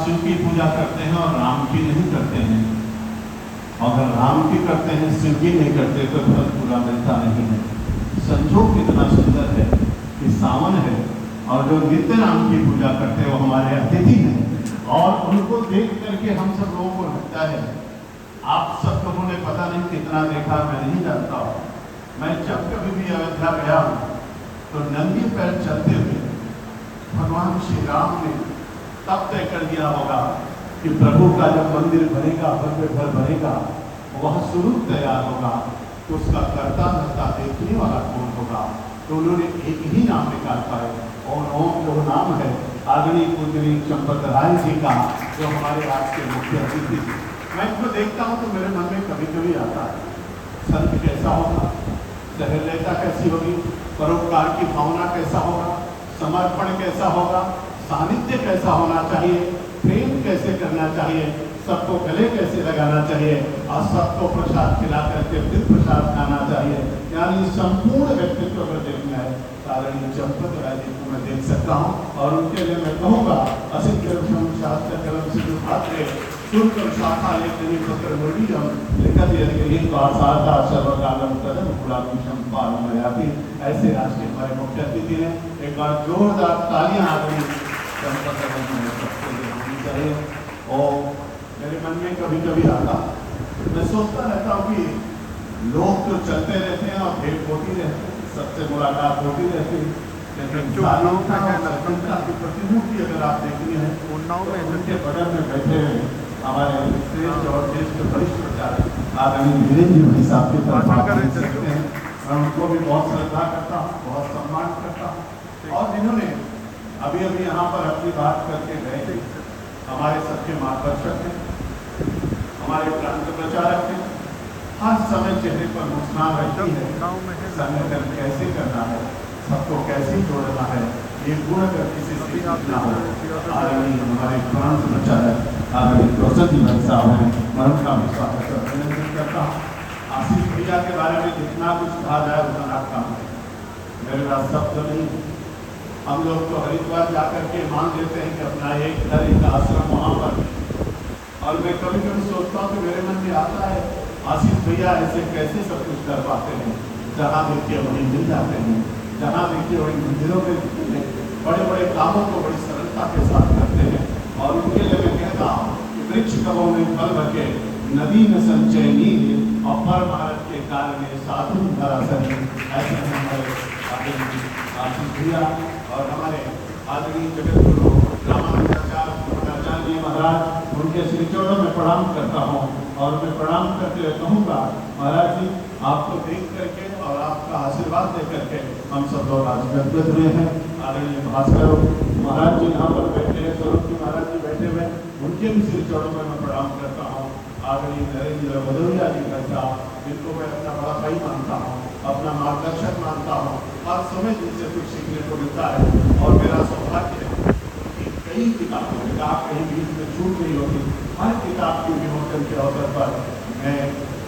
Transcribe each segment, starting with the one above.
शिव की पूजा करते हैं और राम की नहीं करते हैं, अगर राम की करते हैं शिव की नहीं करते तो फल पूरा मिलता नहीं है। संजोग कितना सुंदर है कि सावन है और जो नित्य राम की पूजा करते हैं वो हमारे अतिथि हैं और उनको देख करके हम सब लोगों को लगता है, आप सब लोगों ने पता नहीं कितना देखा, मैं नहीं जानता हूँ। मैं जब कभी भी अयोध्या गया हूँ तो नंगे पैर चलते हुए भगवान श्री राम ने तब तय कर दिया होगा कि प्रभु का जब मंदिर बनेगा, भव्य घर बनेगा, वह स्वरूप तैयार होगा तो उसका करता धरता देखने वाला कौन होगा। तो उन्होंने एक ही नाम निकाल पाए और ओम जो नाम है आगनी पूजनी चंपत राय जी का, जो हमारे आज के मुख्य अतिथि। मैं इनको देखता हूँ तो मेरे मन में कभी कभी आता है, संत कैसा होगा, सहृदयता कैसी होगी, परोपकार की भावना कैसा होगा, समर्पण कैसा होगा, सानिध्य कैसा होना चाहिए, प्रेम कैसे करना चाहिए, सबको गले कैसे लगाना चाहिए और सबको प्रसाद खिला करके फिर प्रसाद खाना चाहिए। यानी संपूर्ण व्यक्तित्व अगर देखना है कारण चंपत राय जी को मैं देख सकता हूँ और उनके लिए मैं कहूँगा असिद्ध शास्त्र कलम सिद्ध भात्रे शुल्क शाखा लेखनी पत्र मुर्वीयम लिखत यदि साधा सर्वकालम कदम गुलामीशम पालमयाति। ऐसे राष्ट्रीय हमारे मुख्य अतिथि हैं, एक बार जोरदार तालियां आ गई चंपत सबके लिए होनी चाहिए। और मेरे मन में कभी कभी आता, मैं सोचता रहता हूँ कि लोग तो चलते रहते हैं और भेंट होती रहती है, सबसे मुलाकात होती रहती है, लेकिन की प्रतिमूर्ति अगर आप देखनी है तो उनके बगल में बैठे हुए हमारे श्रेष्ठ और देश के वरिष्ठ प्रचारक आदरणीय वीरेंद्र जी भाई साहब की तरफ आप देख सकते हैं। मैं उनको भी बहुत श्रद्धा करता हूँ, बहुत सम्मान करता हूँ और जिन्होंने अभी अभी यहाँ पर अपनी बात करके गए थे, हमारे सबके मार्गदर्शक हैं, हमारे प्रांत प्रचारक हैं, हर समय चेहरे पर मुस्कान रहती है, संगठन कैसे करना है, सबको कैसे जोड़ना है, ये गुण अगर किसी से सीखना हो आदरणीय हमारे प्रांत प्रचारक आदरणीय रोशन जी भाई साहब हैं, मैं उनका भी स्वागत और अभिनंदन करता हूँ। आशीष भैया के बारे में जितना कुछ कहा जाए उतना कम है, मेरे पास शब्द नहीं। हम लोग तो हरिद्वार जाकर के मान लेते हैं कि अपना एक घर एक आश्रम वहाँ पर, और मैं कभी कभी सोचता हूँ कि मेरे मन में आता है आशीष भैया ऐसे कैसे सब कुछ कर पाते हैं, जहाँ देखिए वहीं मिल जाते हैं, जहाँ देखिए वहीं मंदिरों में बड़े बड़े कामों को बड़ी सरलता के साथ करते हैं। और उनके लिए मैं कहता हूँ कि वृक्ष कबों में फल रखे, नदी में संचय नीर और पर भारत के कार्य में साधु धरासरी। ऐसे हमारे आशीष भैया और हमारे आदरणीय जगत गुरु रामानंदाचार्य महाराज, उनके श्री चरणों में प्रणाम करता हूँ और मैं प्रणाम करते हुए कहूँगा महाराज जी आपको देख करके और आपका आशीर्वाद दे करके हम सब लोग आज गदगद हुए हैं। आदरणीय भास्कर महाराज जी यहाँ पर बैठे हैं, स्वरूप जी महाराज जी बैठे हुए, उनके भी श्री चरणों में मैं प्रणाम करता हूँ। आदरणीय नरेंद्र भदौरिया जी का साहब, जिनको मैं अपना बड़ा भाई मानता हूँ, अपना मार्गदर्शक मानता हूँ, हर समय जिनसे कुछ सीखने को मिलता है और मेरा सौभाग्य है कि कई किताबों कहीं बीच में छूट नहीं होती, हर किताब के विमोचन के अवसर पर मैं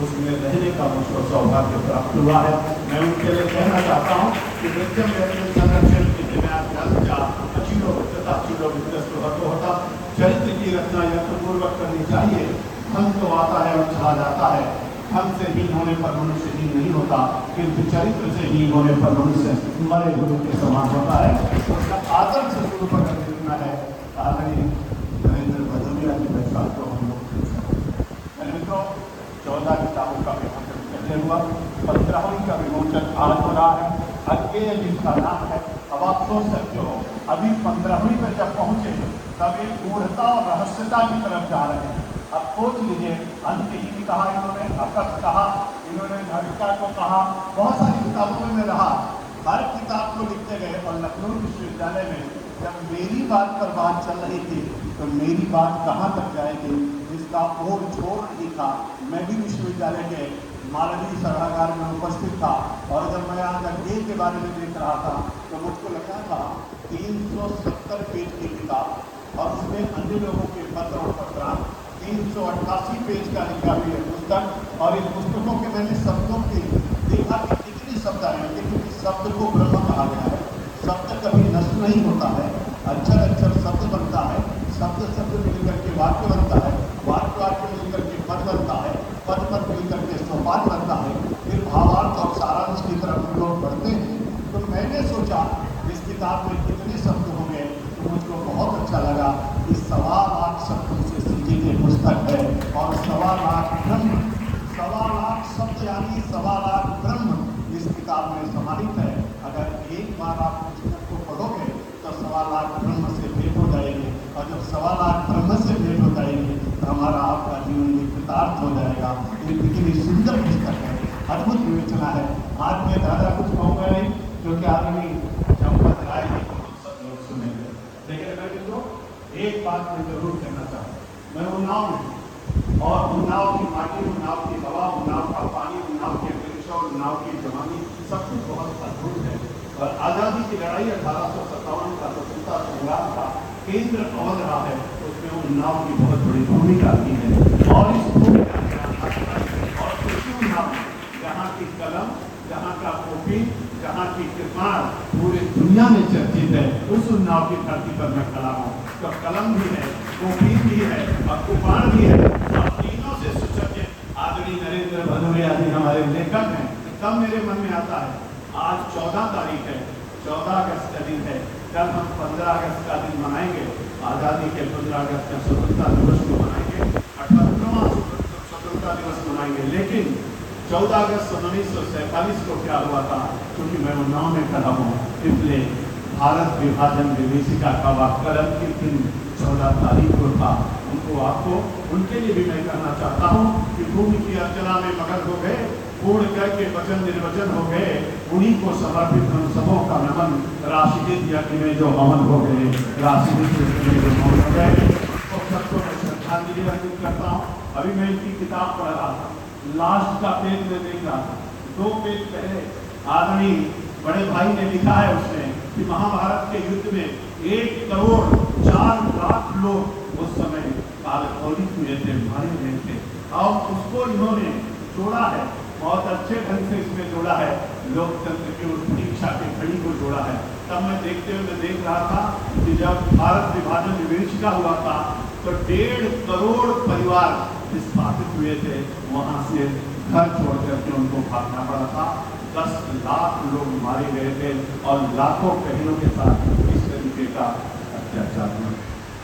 उसमें रहने का मुझको सौभाग्य प्राप्त हुआ है। मैं उनके लिए कहना चाहता हूँ कि नित्यम संरक्षण की होता चरित्र की रचना यत्नपूर्वक करनी चाहिए। धन तो आता है और चला जाता है, धन से हीन होने पर मनुष्य हीन नहीं होता, किंतु चरित्र से हीन होने पर मनुष्य मरे गुरु के समान होता है। उसका आदर से शुरू पर देखना है। आदरणीय नरेंद्र भदौरिया की पहचान को हम लोग मित्रों 14 किताबों का विमोचन पहले हुआ, 15वीं का विमोचन आज हो रहा है। अज्ञेय जिसका नाम है, अब आप सोच सकते हो अभी 15वीं में जब पहुंचे तब एक गूढ़ता और रहस्यता की तरफ जा रहे हैं। अब सोच लीजिए, अंतहीन कहा इन्होंने, अकथ कहा इन्होंने, धरिका को कहा, बहुत सारी किताबों में मैं रहा, हर किताब को लिखते गए। और लखनऊ विश्वविद्यालय में जब मेरी बात पर बात चल रही थी तो मेरी बात कहाँ तक जाएगी, इसका ओर छोर नहीं था। मैं भी विश्वविद्यालय के मानवीय सभागार में उपस्थित था और जब मैं यहाँ गद्य के बारे में देख रहा था तो मुझको लगा था 370 पेज की किताब और उसमें अन्य लोगों के पत्र और पत्रांक, 388 पेज का लिखा हुई है पुस्तक। और इन पुस्तकों के मैंने शब्दों की देखा कि कितनी शब्द आए, क्योंकि शब्द को ब्रह्म कहा गया है। शब्द कभी नष्ट नहीं होता है, अक्षर अक्षर शब्द बनता है, शब्द शब्द मिल सवा लाख ब्रह्म इस किताब में समाहित है। अगर एक बार आप पुस्तक को पढ़ोगे तो सवा लाख ब्रह्म से भेंट हो जाएगी, और जब सवा लाख ब्रह्म से भेंट हो जाएगी तो हमारा आपका जीवन भी कृतार्थ हो जाएगा। ये कितनी सुंदर पुस्तक है, अद्भुत विवेचना है। आज मैं ज़्यादा कुछ कहूँगा नहीं, क्योंकि आदमी चंपत राय जी को सब लोग सुनेंगे, लेकिन मैं तो एक बात मैं जरूर कहना चाहूँ। मैं उन्नाव में, और उन्नाव की माटी, उन्नाव की हवा, उन्नाव का पानी, उन्नाव के वृक्ष और उन्नाव की जवानी सब कुछ बहुत अद्भुत है। और आज़ादी की लड़ाई 1857 का स्वतंत्रता संग्राम का केंद्र अवध रहा है, उसमें उन्नाव की बहुत बड़ी भूमिका की है। और इस भूमिका के और कृषि उन्नाव जहाँ की कलम, जहाँ का कॉपी, जहाँ की कृपाण पूरी दुनिया में चर्चित है, उस उन्नाव की धरती पर मैं खड़ा हूँ। तो कलम भी है, कॉपी भी है और कृपाण भी है, और तीनों से सुसज्जित आदरणीय नरेंद्र भदौरिया जी हमारे लेखक हैं। तब मेरे मन में आता है, आज 14 तारीख है, 14 अगस्त का दिन है, कल हम 15 अगस्त का दिन मनाएंगे, आज़ादी के 15 अगस्त का स्वतंत्रता दिवस को मनाएंगे, 18वां स्वतंत्रता दिवस मनाएंगे। लेकिन 14 अगस्त 1947 को क्या हुआ था, क्योंकि मैं उन्नाव में खड़ा हूँ, इसलिए भारत विभाजन विभीषिका का वाकलन के दिन 14 तारीख को था। उनको, आपको, उनके लिए भी मैं कहना चाहता हूँ कि भूमि की अर्चना में मगन हो गए, पूर्ण करके वचन निर्वचन हो गए, उन्हीं को समर्पित हम सबों का नमन, राशिद यज्ञ में जो हवन हो गए, राशिद यज्ञ में जो हवन हो गए, तो सबको मैं श्रद्धांजलि अर्पित करता हूँ। अभी मैं इनकी किताब पढ़ रहा था, लास्ट का पेज में देख रहा था, 2 पेज पहले आदरणीय बड़े भाई ने लिखा है उसमें कि महाभारत के युद्ध में 1 करोड़ 4 लाख लोग उस समय कालकौलिक हुए थे, मारे गए थे। अब उसको इन्होंने जोड़ा है, बहुत अच्छे ढंग से इसमें जोड़ा है, लोकतंत्र की उस परीक्षा की घड़ी को जोड़ा है। तब मैं देखते हुए मैं देख रहा था कि जब भारत विभाजन विभीषिका हुआ था तो 1.5 करोड़ परिवार विस्थापित हुए थे, वहाँ से घर छोड़ करके उनको भागना पड़ा था। 10 लाख लोग मारे गए थे और लाखों बहनों के साथ इस तरीके का अत्याचार हुआ।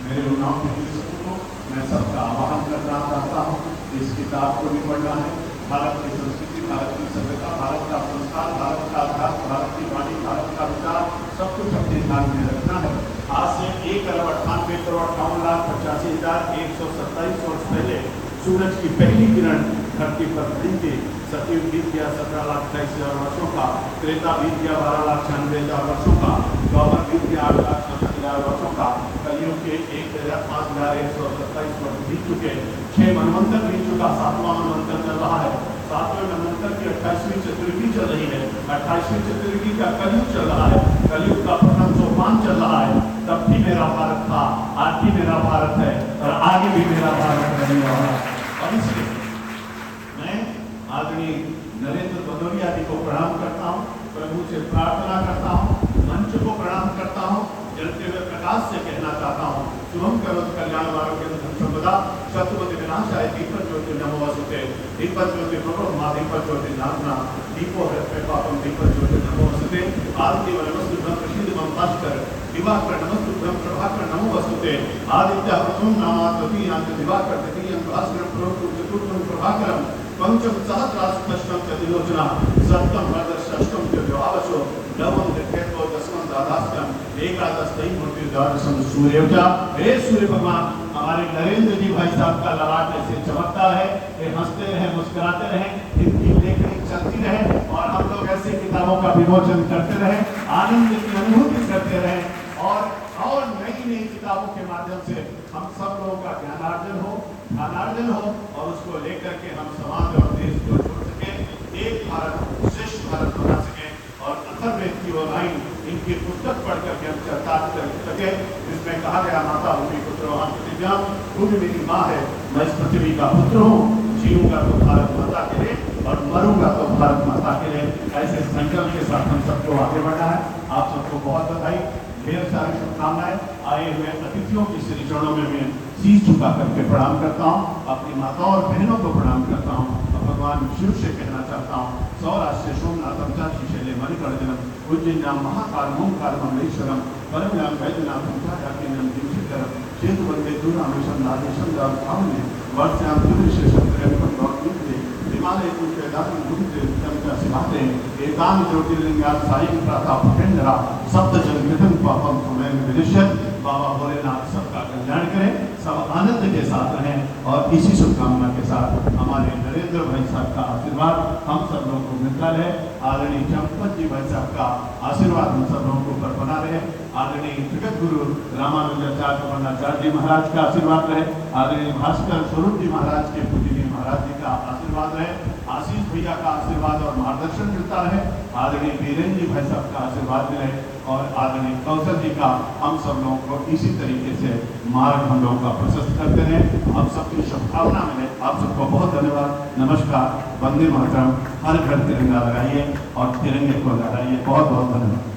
मेरे उन्नाव के दर्शकों को मैं सबका आह्वान करना चाहता हूँ, इस किताब को भी पढ़ना है। भारत की संस्कृति, भारत की सभ्यता, भारत का संस्कार, भारत का अभ्यास, भारत की वाणी, भारत का विचार, सब कुछ अपने ध्यान में रखना है। आज से 1,98,58,85,127 वर्ष पहले सूरज की पहली किरण धरती पर पड़ी थी। सतयुग बीत गया 17,28,000 वर्षों का, त्रेता बीत गया 12,96,000 वर्षों का, द्वापर बीत गया 8,64,000 वर्षों का, कलयुग के 1,05,127 वर्ष बीत चुके, 6 मनवंतर बीत चुका, 7वां मनवंतर चल रहा है। 7वें मनवंतर की 28वीं चतुर्युगी चल रही है, 28वीं चतुर्युगी का कलयुग चल रहा है, कलयुग का प्रथम सोपान चल रहा है। तब भी मेरा भारत था, आज भी मेरा भारत है और आगे भी मेरा भारत रहने वाला है। और इसलिए मैं आदरणीय नरेंद्र भदौरिया जी को प्रणाम करता हूँ, प्रभु से प्रार्थना करता हूँ, मंच को प्रणाम करता हूँ, जलते हुए प्रकाश से कहना चाहता हूँ, शुभम करोति कल्याण आरोग्य संपदा, शत्रुमति विनाशाय दीपक ज्योति नमोस्तुते, दीपक ज्योति प्रभो माँ दीपक ज्योति नामना, दीपो हृदय पापम दीपक ज्योति नमोस्तुते, आरती नमस्तुभ्यं प्रसीदमं भास्कर, दिवाकर नमस्तुभ्यं प्रभाकर नमोस्तुते, आदित्य प्रथम नामात्मतीयां दिवाकर तृतीयं भास्करं प्रभु चतुर्थं प्रभाकरं, पंचम सहस्राष्टम चतुर्लोचना, सप्तम भद्र षष्ठम द्वादशो, नवम दृढ़ो दसवं द्वादशम, एकादश मूर्ति द्वादशम सूर्योजा। हे सूर्य भगवान, हमारे नरेंद्र जी भाई साहब का ललाट ऐसे चमकता है, ये हंसते रहे, मुस्कुराते रहे, इनकी लेखनी चलती रहे और हम लोग ऐसे किताबों का विमोचन करते रहे, आनंद की अनुभूति करते रहे और नई किताबों के माध्यम से हम सब लोगों का ज्ञानार्जन हो और उसको लेकर के हम समाज और देश को जोड़ सके, एक भारत श्रेष्ठ भारत बना सके। और अथर्ववेद की वो लाइन इनकी पुस्तक पढ़ करके हम चर्चा कर सके, जिसमें कहा गया माता भूमि पुत्र वहां प्रतिज्ञा, भूमि मेरी माँ है, मैं इस पृथ्वी का पुत्र हूँ, जीऊंगा तो भारत माता के लिए और मरूंगा तो भारत माता के लिए। ऐसे संकल्प के साथ हम सबको आगे बढ़ना है। आप सबको बहुत बधाई, ढेर सारी शुभकामनाएं। आए हुए अतिथियों की श्री चरणों में मैं शीश झुका करके प्रणाम करता हूँ, अपनी माताओं और बहनों को प्रणाम करता हूँ और भगवान शिव से कहना चाहता हूँ, सौराष्ट्र सोमनाथम चाशैले मणिकर्जनम उज्जैन्याम महाकाल ओंकार ममलेश्वरम परमयाम वैद्यनाथम चाचाकीनम दिवशीकरम सेतु वंदे दूरामेशम नादेशम रामने वर्षयाम दुर्विशेषम प्रेम हिमालय कुशेदान दुर्ग सिभाते एतान ज्योतिर्लिंगात साई प्रातः भूपेंद्रा सप्त जन पापम सुमेन विनिश्चित। बाबा भोलेनाथ सबका कल्याण करें, सब आनंद के साथ रहें और इसी शुभकामना के साथ हमारे नरेंद्र भाई साहब का आशीर्वाद हम सब लोगों को मिलता रहे। आदरणीय चंपत जी भाई साहब का आशीर्वाद हम सब लोगों के ऊपर बना रहे। आदरणीय जगत गुरु रामानुजाचार्य प्रबंधाचार्य जी महाराज का आशीर्वाद रहे। आदरणीय भास्कर स्वरूप जी महाराज के पूजनीय महाराज जी का आशीर्वाद रहे। आशीष भैया का आशीर्वाद और मार्गदर्शन मिलता रहे। आदरणीय वीरेंद्र जी भाई साहब का आशीर्वाद मिले और आदरणीय कौशल जी का हम सब लोगों को इसी तरीके से मार्ग हम लोगों का प्रशस्त करते रहें। हम सबकी शुभकामना मिले। आप सबको बहुत धन्यवाद। नमस्कार। वंदे मातरम। हर घर तिरंगा लगाइए और तिरंगे को लहराइए। बहुत बहुत धन्यवाद।